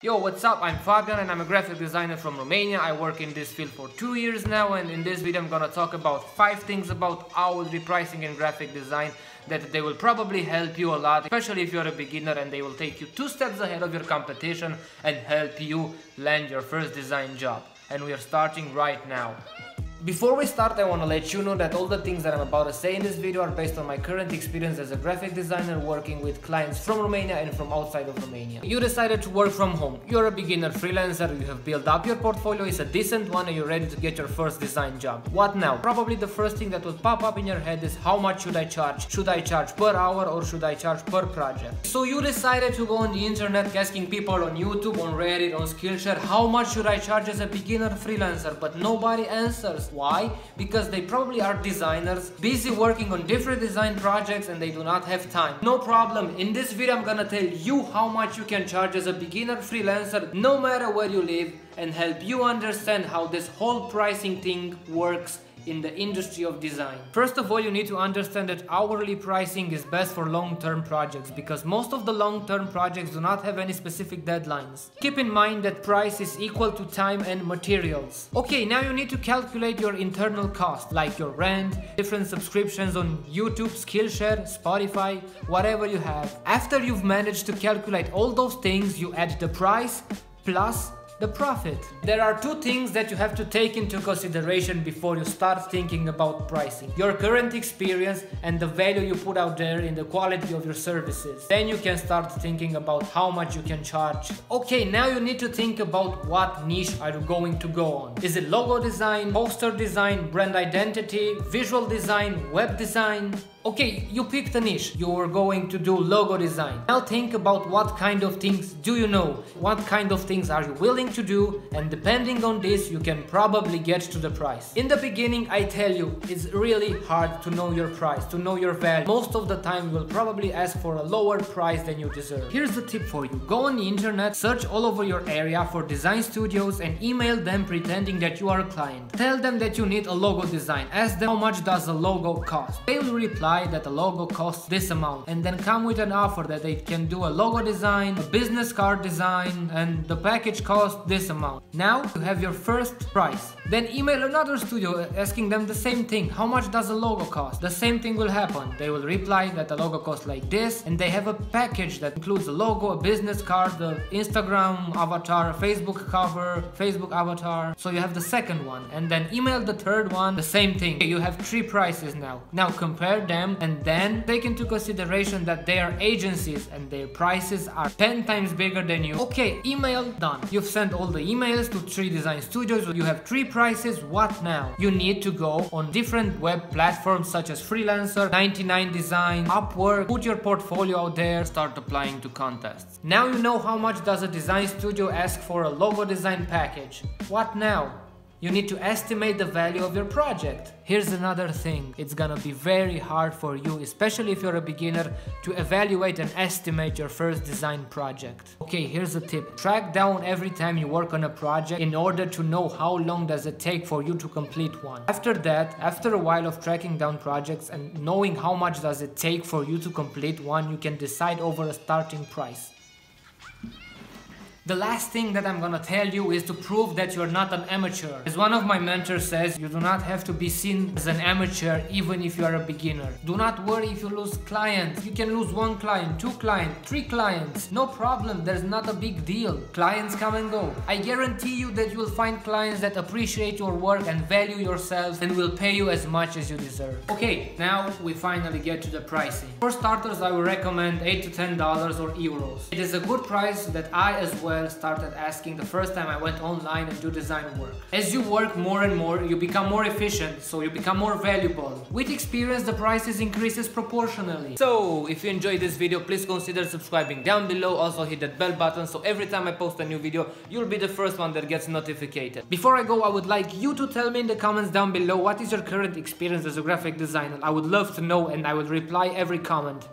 Yo, what's up? I'm Fabian and I'm a graphic designer from Romania. I work in this field for 2 years now, and in this video I'm gonna talk about 5 things about hourly pricing in graphic design that they will probably help you a lot, especially if you're a beginner, and they will take you 2 steps ahead of your competition and help you land your first design job. And we are starting right now. Before we start, I want to let you know that all the things that I'm about to say in this video are based on my current experience as a graphic designer working with clients from Romania and from outside of Romania. You decided to work from home. You're a beginner freelancer, you have built up your portfolio, it's a decent one, and you're ready to get your first design job. What now? Probably the first thing that will pop up in your head is, how much should I charge? Should I charge per hour or should I charge per project? So you decided to go on the internet asking people on YouTube, on Reddit, on Skillshare, how much should I charge as a beginner freelancer? But nobody answers. Why? Because they probably are designers, busy working on different design projects, and they do not have time. No problem, in this video I'm gonna tell you how much you can charge as a beginner freelancer no matter where you live, and help you understand how this whole pricing thing works in the industry of design. First of all, you need to understand that hourly pricing is best for long-term projects, because most of the long-term projects do not have any specific deadlines. Keep in mind that price is equal to time and materials. Okay, now you need to calculate your internal cost, like your rent, different subscriptions on YouTube, Skillshare, Spotify, whatever you have. After you've managed to calculate all those things, you add the price plus the profit. There are 2 things that you have to take into consideration before you start thinking about pricing: your current experience and the value you put out there in the quality of your services. Then you can start thinking about how much you can charge. Okay, now you need to think about what niche are you going to go on. Is it logo design, poster design, brand identity, visual design, web design? Okay, you picked a niche. You are going to do logo design. Now think about what kind of things do you know? What kind of things are you willing to do? And depending on this, you can probably get to the price. In the beginning, I tell you, it's really hard to know your price, to know your value. Most of the time, you will probably ask for a lower price than you deserve. Here's the tip for you. Go on the internet, search all over your area for design studios, and email them pretending that you are a client. Tell them that you need a logo design. Ask them how much does a logo cost. They will reply that a logo costs this amount, and then come with an offer that they can do a logo design, a business card design, and the package costs this amount. Now you have your first price. Then email another studio asking them the same thing. How much does a logo cost? The same thing will happen. They will reply that the logo costs like this, and they have a package that includes a logo, a business card, the Instagram avatar, a Facebook cover, Facebook avatar. So you have the second one, and then email the third one, the same thing. You have 3 prices now. Now compare them, and then take into consideration that they are agencies and their prices are 10 times bigger than you. Okay, email done. You've sent all the emails to 3 design studios. You have 3 prices. What now? You need to go on different web platforms such as Freelancer, 99 Design, Upwork, put your portfolio out there, start applying to contests. Now you know how much does a design studio ask for a logo design package. What now? You need to estimate the value of your project. Here's another thing. It's gonna be very hard for you, especially if you're a beginner, to evaluate and estimate your first design project. Okay, here's a tip. Track down every time you work on a project in order to know how long does it take for you to complete one. After that, after a while of tracking down projects and knowing how much does it take for you to complete one, you can decide over a starting price. The last thing that I'm gonna tell you is to prove that you're not an amateur. As one of my mentors says, you do not have to be seen as an amateur even if you are a beginner. Do not worry if you lose clients. You can lose 1 client, 2 clients, 3 clients. No problem, there's not a big deal. Clients come and go. I guarantee you that you will find clients that appreciate your work and value yourself and will pay you as much as you deserve. Okay, now we finally get to the pricing. For starters, I would recommend $8 to $10 or euros. It is a good price that I as well started asking the first time I went online and do design work. As you work more and more, you become more efficient, so you become more valuable. With experience, the prices increases proportionally. So, if you enjoyed this video, please consider subscribing down below. Also hit that bell button, so every time I post a new video, you'll be the first one that gets notified. Before I go, I would like you to tell me in the comments down below what is your current experience as a graphic designer. I would love to know, and I will reply every comment.